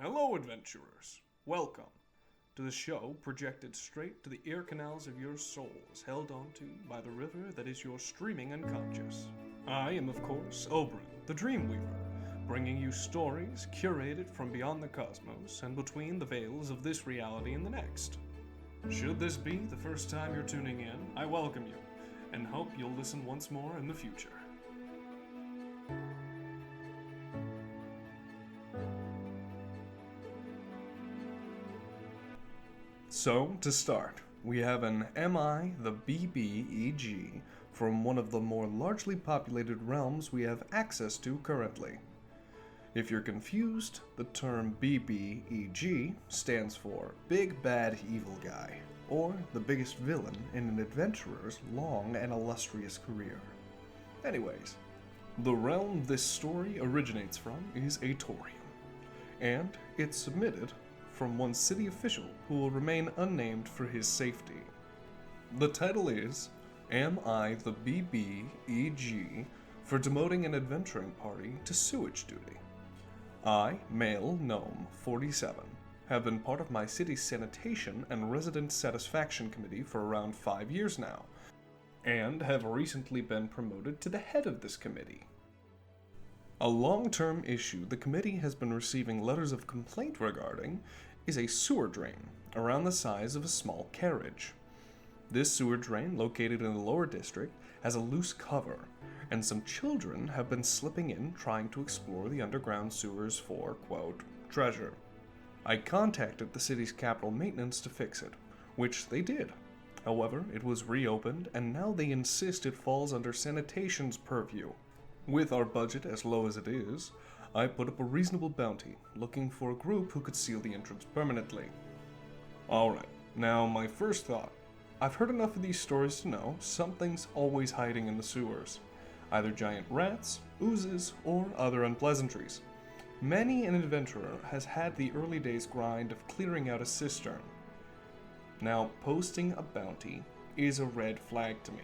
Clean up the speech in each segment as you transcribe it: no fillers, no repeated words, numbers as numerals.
Hello, adventurers. Welcome to the show projected straight to the ear canals of your souls, held onto by the river that is your streaming unconscious. I am, of course, Obron the Dreaming, bringing you stories curated from beyond the cosmos and between the veils of this reality and the next. Should this be the first time you're tuning in, I welcome you and hope you'll listen once more in the future. So, to start, we have an MI the BBEG from one of the more largely populated realms we have access to currently. If you're confused, the term BBEG stands for Big Bad Evil Guy, or the biggest villain in an adventurer's long and illustrious career. Anyways, the realm this story originates from is Atorium, and it's submitted from one city official who will remain unnamed for his safety. The title is Am I the BBEG for demoting an adventuring party to sewage duty? I, male gnome 47, have been part of my city's sanitation and resident satisfaction committee for around 5 years now, and have recently been promoted to the head of this committee. A long-term issue the committee has been receiving letters of complaint regarding is a sewer drain around the size of a small carriage. This sewer drain, located in the lower district, has a loose cover, and some children have been slipping in trying to explore the underground sewers for, quote, treasure. I contacted the city's capital maintenance to fix it, which they did. However, it was reopened, and now they insist it falls under sanitation's purview. With our budget as low as it is, I put up a reasonable bounty, looking for a group who could seal the entrance permanently. Alright, now my first thought. I've heard enough of these stories to know something's always hiding in the sewers. Either giant rats, oozes, or other unpleasantries. Many an adventurer has had the early days grind of clearing out a cistern. Now, posting a bounty is a red flag to me.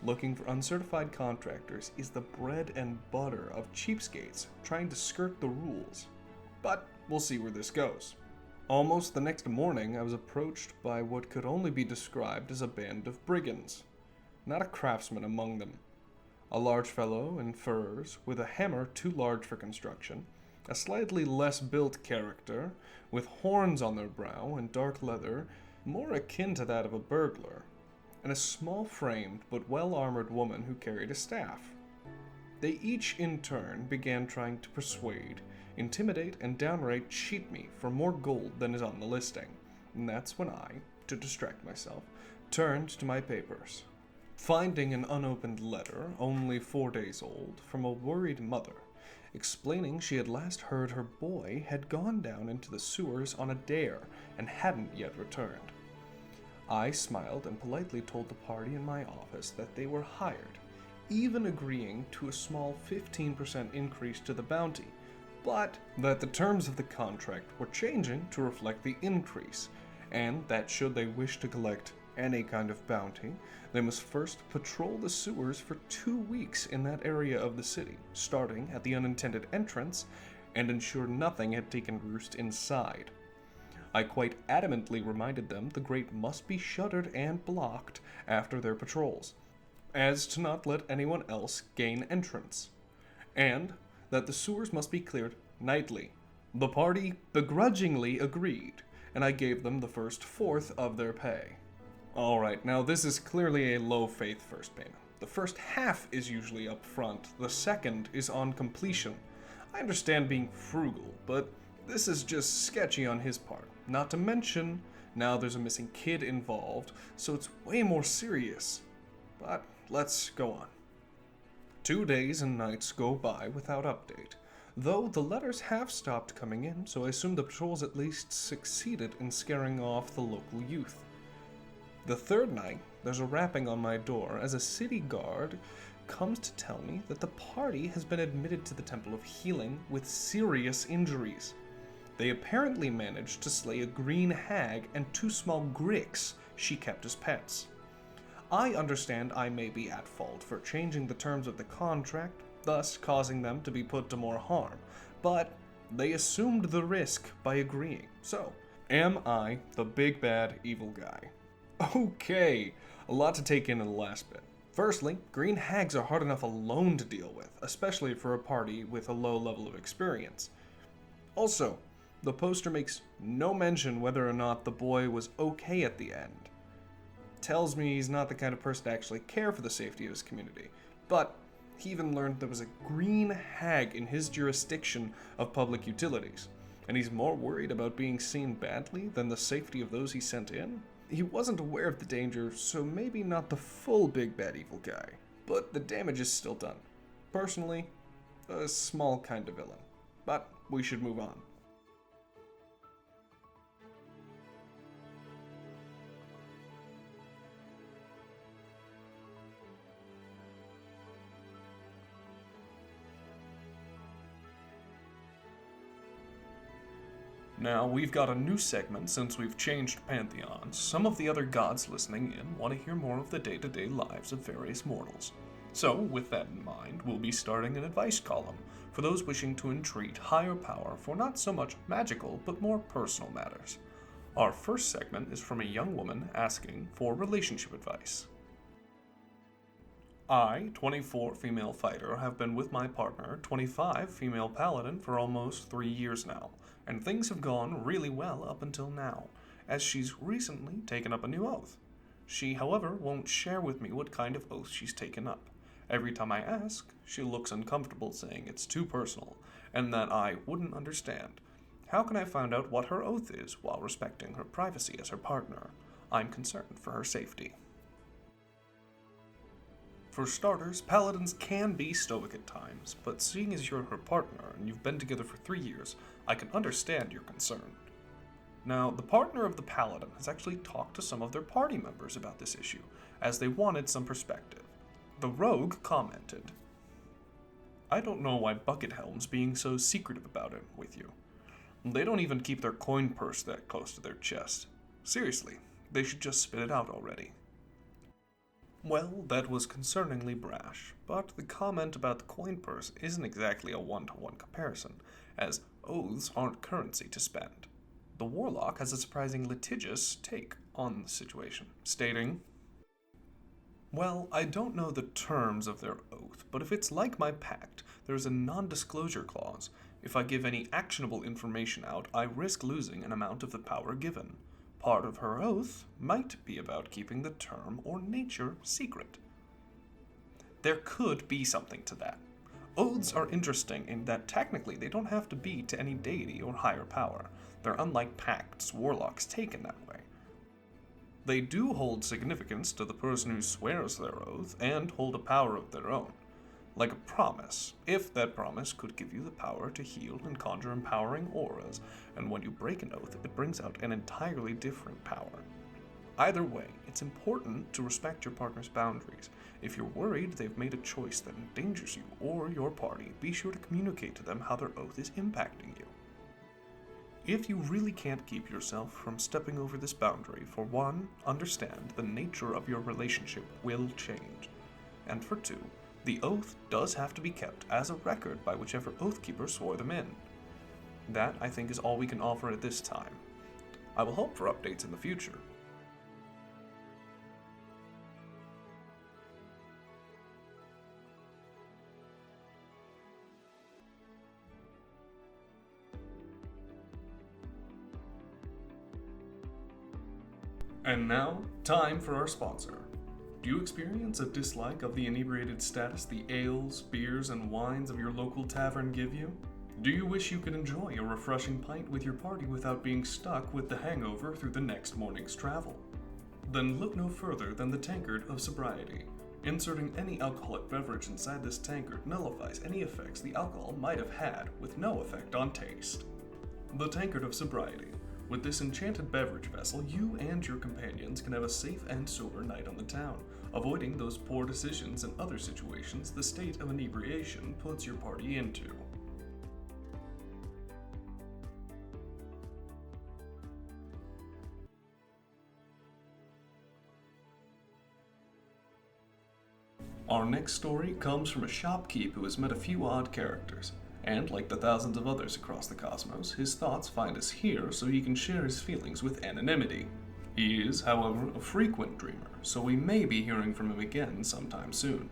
Looking for uncertified contractors is the bread and butter of cheapskates trying to skirt the rules. But we'll see where this goes. Almost the next morning, I was approached by what could only be described as a band of brigands. Not a craftsman among them. A large fellow in furs, with a hammer too large for construction, a slightly less built character, with horns on their brow and dark leather, more akin to that of a burglar, and a small-framed but well-armored woman who carried a staff. They each, in turn, began trying to persuade, intimidate, and downright cheat me for more gold than is on the listing, and that's when I, to distract myself, turned to my papers. Finding an unopened letter, only 4 days old, from a worried mother, explaining she had last heard her boy had gone down into the sewers on a dare and hadn't yet returned. I smiled and politely told the party in my office that they were hired, even agreeing to a small 15% increase to the bounty, but that the terms of the contract were changing to reflect the increase, and that should they wish to collect any kind of bounty, they must first patrol the sewers for 2 weeks in that area of the city, starting at the unintended entrance, and ensure nothing had taken roost inside. I quite adamantly reminded them the grate must be shuttered and blocked after their patrols, as to not let anyone else gain entrance, and that the sewers must be cleared nightly. The party begrudgingly agreed, and I gave them the first fourth of their pay. Alright, now this is clearly a low-faith first payment. The first half is usually up front, the second is on completion. I understand being frugal, but this is just sketchy on his part. Not to mention, now there's a missing kid involved, so it's way more serious. But let's go on. 2 days and nights go by without update, though the letters have stopped coming in, so I assume the patrols at least succeeded in scaring off the local youth. The third night, there's a rapping on my door as a city guard comes to tell me that the party has been admitted to the Temple of Healing with serious injuries. They apparently managed to slay a green hag and 2 small gricks she kept as pets. I understand I may be at fault for changing the terms of the contract, thus causing them to be put to more harm, but They assumed the risk by agreeing. So, am I the big bad evil guy? Okay, a lot to take in the last bit. Firstly, green hags are hard enough alone to deal with, especially for a party with a low level of experience. Also, the poster makes no mention whether or not the boy was okay at the end. Tells me he's not the kind of person to actually care for the safety of his community. But he even learned there was a green hag in his jurisdiction of public utilities, and he's more worried about being seen badly than the safety of those he sent in? He wasn't aware of the danger, so maybe not the full big bad evil guy. But the damage is still done. Personally, a small kind of villain. But we should move on. Now, we've got a new segment since we've changed pantheons. Some of the other gods listening in want to hear more of the day-to-day lives of various mortals. So, with that in mind, we'll be starting an advice column for those wishing to entreat higher power for not so much magical, but more personal matters. Our first segment is from a young woman asking for relationship advice. I, 24 female fighter, have been with my partner, 25 female paladin, for almost 3 years now, and things have gone really well up until now, as she's recently taken up a new oath. She, however, won't share with me what kind of oath she's taken up. Every time I ask, she looks uncomfortable, saying it's too personal, and that I wouldn't understand. How can I find out what her oath is while respecting her privacy as her partner? I'm concerned for her safety. For starters, paladins can be stoic at times, but seeing as you're her partner and you've been together for 3 years, I can understand your concern. Now, the partner of the paladin has actually talked to some of their party members about this issue, as they wanted some perspective. The rogue commented, "I don't know why Bucket Helm's being so secretive about it with you. They don't even keep their coin purse that close to their chest. Seriously, they should just spit it out already." Well, that was concerningly brash, but the comment about the coin purse isn't exactly a one-to-one comparison, as oaths aren't currency to spend. The warlock has a surprising litigious take on the situation, stating, "Well, I don't know the terms of their oath, but if it's like my pact, there's a non-disclosure clause. If I give any actionable information out, I risk losing an amount of the power given. Part of her oath might be about keeping the term or nature secret." There could be something to that. Oaths are interesting in that technically they don't have to be to any deity or higher power. They're unlike pacts warlocks take in that way. They do hold significance to the person who swears their oath and hold a power of their own, like a promise, if that promise could give you the power to heal and conjure empowering auras, and when you break an oath, it brings out an entirely different power. Either way, it's important to respect your partner's boundaries. If you're worried they've made a choice that endangers you or your party, be sure to communicate to them how their oath is impacting you. If you really can't keep yourself from stepping over this boundary, for one, understand the nature of your relationship will change. And for two, the oath does have to be kept as a record by whichever oathkeeper swore them in. That, I think, is all we can offer at this time. I will hope for updates in the future. And now, time for our sponsor. Do you experience a dislike of the inebriated status the ales, beers, and wines of your local tavern give you? Do you wish you could enjoy a refreshing pint with your party without being stuck with the hangover through the next morning's travel? Then look no further than the tankard of sobriety. Inserting any alcoholic beverage inside this tankard nullifies any effects the alcohol might have had, with no effect on taste. The tankard of sobriety. With this enchanted beverage vessel, you and your companions can have a safe and sober night on the town, avoiding those poor decisions and other situations the state of inebriation puts your party into. Our next story comes from a shopkeep who has met a few odd characters, And like the thousands of others across the cosmos, his thoughts find us here so he can share his feelings with anonymity. He is, however, a frequent dreamer, so we may be hearing from him again sometime soon.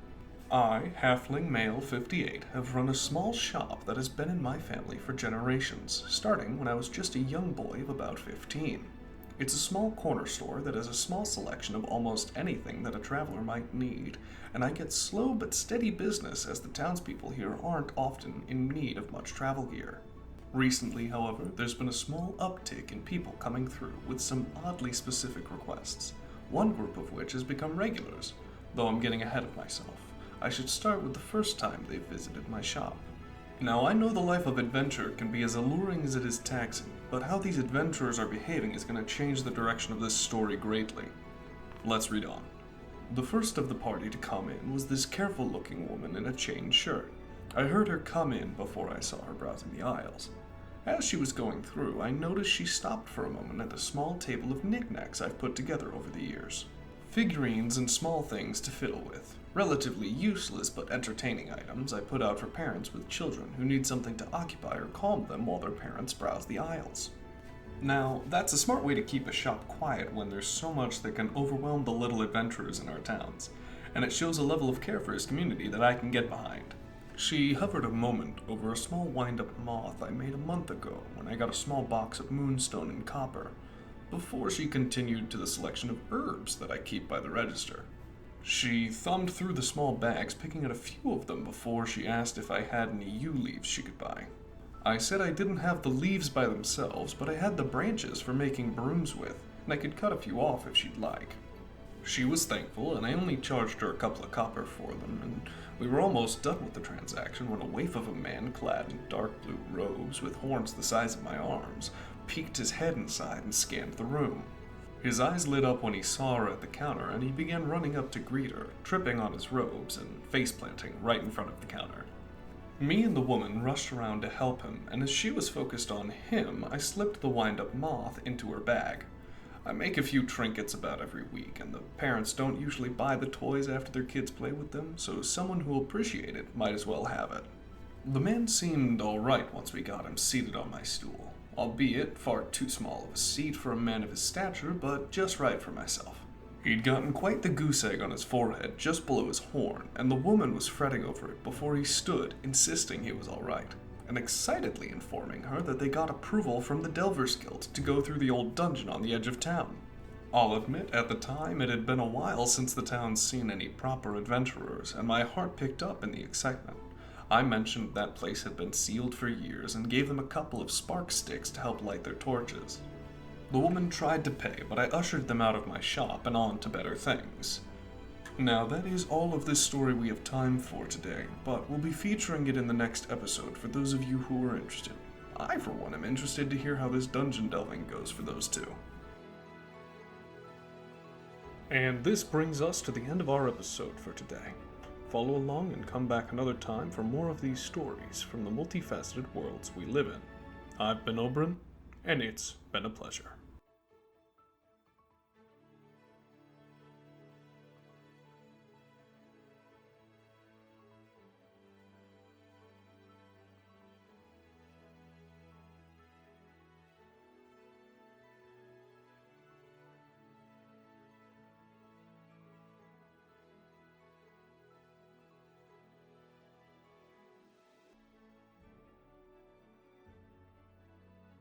I, Halfling Male 58, have run a small shop that has been in my family for generations, starting when I was just a young boy of about 15. It's a small corner store that has a small selection of almost anything that a traveler might need, and I get slow but steady business as the townspeople here aren't often in need of much travel gear. Recently, however, there's been a small uptick in people coming through with some oddly specific requests, one group of which has become regulars, though I'm getting ahead of myself. I should start with the first time they've visited my shop. Now, I know the life of adventure can be as alluring as it is taxing, but how these adventurers are behaving is going to change the direction of this story greatly. Let's read on. The first of the party to come in was this careful-looking woman in a chain shirt. I heard her come in before I saw her browsing the aisles. As she was going through, I noticed she stopped for a moment at a small table of knickknacks I've put together over the years. Figurines and small things to fiddle with. Relatively useless but entertaining items I put out for parents with children who need something to occupy or calm them while their parents browse the aisles. Now, that's a smart way to keep a shop quiet when there's so much that can overwhelm the little adventurers in our towns, and it shows a level of care for his community that I can get behind. She hovered a moment over a small wind-up moth I made a month ago when I got a small box of moonstone and copper, before she continued to the selection of herbs that I keep by the register. She thumbed through the small bags, picking out a few of them before she asked if I had any yew leaves she could buy. I said I didn't have the leaves by themselves, but I had the branches for making brooms with, and I could cut a few off if she'd like. She was thankful, and I only charged her a couple of copper for them, and we were almost done with the transaction when a waif of a man clad in dark blue robes with horns the size of my arms peeked his head inside and scanned the room. His eyes lit up when he saw her at the counter, and he began running up to greet her, tripping on his robes and face-planting right in front of the counter. Me and the woman rushed around to help him, and as she was focused on him, I slipped the wind-up moth into her bag. I make a few trinkets about every week, and the parents don't usually buy the toys after their kids play with them, so someone who'll appreciate it might as well have it. The man seemed alright once we got him seated on my stool. Albeit far too small of a seat for a man of his stature, but just right for myself. He'd gotten quite the goose egg on his forehead just below his horn, and the woman was fretting over it before he stood, insisting he was all right, and excitedly informing her that they got approval from the Delvers Guild to go through the old dungeon on the edge of town. I'll admit, at the time, it had been a while since the town's seen any proper adventurers, and my heart picked up in the excitement. I mentioned that place had been sealed for years and gave them a couple of spark sticks to help light their torches. The woman tried to pay, but I ushered them out of my shop and on to better things. Now, that is all of this story we have time for today, but we'll be featuring it in the next episode for those of you who are interested. I, for one, am interested to hear how this dungeon delving goes for those two. And this brings us to the end of our episode for today. Follow along and come back another time for more of these stories from the multifaceted worlds we live in. I've been Obron, and it's been a pleasure.